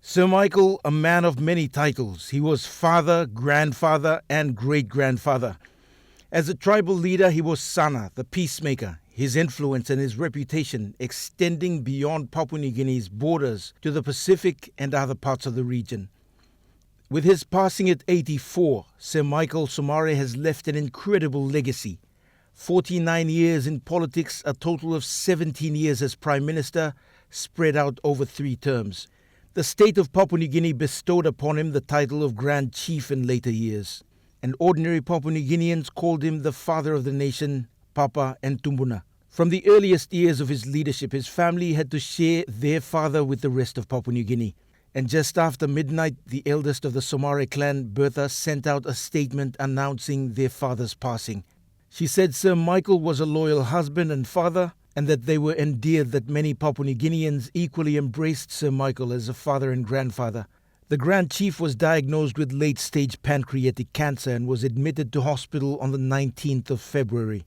Sir Michael, a man of many titles, he was father, grandfather, and great-grandfather. As a tribal leader, he was Sana, the peacemaker, his influence and his reputation extending beyond Papua New Guinea's borders to the Pacific and other parts of the region. With his passing at 84, Sir Michael Somare has left an incredible legacy. 49 years in politics, a total of 17 years as Prime Minister, spread out over 3 terms. The state of Papua New Guinea bestowed upon him the title of Grand Chief in later years, and ordinary Papua New Guineans called him the father of the nation, Papa and Tumbuna. From the earliest years of his leadership, his family had to share their father with the rest of Papua New Guinea. And just after midnight, the eldest of the Somare clan, Bertha, sent out a statement announcing their father's passing. She said Sir Michael was a loyal husband and father, and that they were endeared that many Papua New Guineans equally embraced Sir Michael as a father and grandfather. The Grand Chief was diagnosed with late-stage pancreatic cancer and was admitted to hospital on the 19th of February.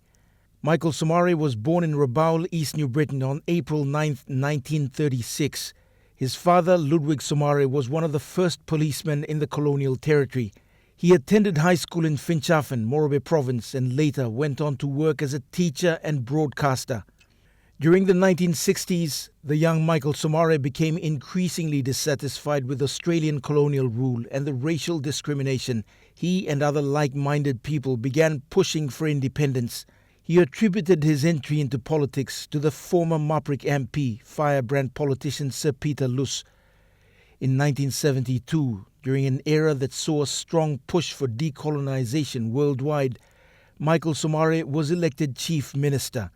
Michael Somare was born in Rabaul, East New Britain on April 9, 1936. His father, Ludwig Somare, was one of the first policemen in the colonial territory. He attended high school in Finchafen, Morobe Province, and later went on to work as a teacher and broadcaster. During the 1960s, the young Michael Somare became increasingly dissatisfied with Australian colonial rule and the racial discrimination. He and other like-minded people began pushing for independence. He attributed his entry into politics to the former Maprik MP, firebrand politician Sir Peter Luce. In 1972, during an era that saw a strong push for decolonization worldwide, Michael Somare was elected Chief Minister.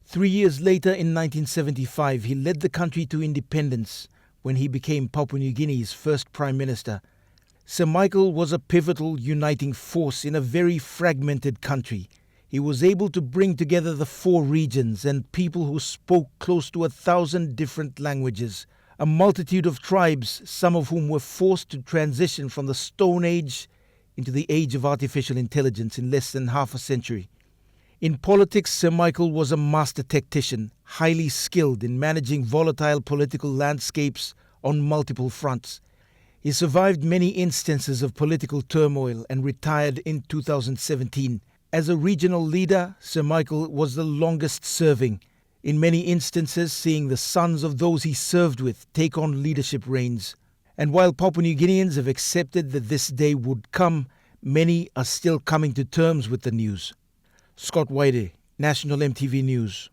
3 years later, in 1975, he led the country to independence when he became Papua New Guinea's first Prime Minister. Sir Michael was a pivotal uniting force in a very fragmented country. He was able to bring together the 4 regions and people who spoke close to 1,000 different languages, a multitude of tribes, some of whom were forced to transition from the Stone Age into the age of artificial intelligence in less than half a century. In politics, Sir Michael was a master tactician, highly skilled in managing volatile political landscapes on multiple fronts. He survived many instances of political turmoil and retired in 2017. As a regional leader, Sir Michael was the longest serving, in many instances seeing the sons of those he served with take on leadership reins. And while Papua New Guineans have accepted that this day would come, many are still coming to terms with the news. Scott Waide, National EMTV News.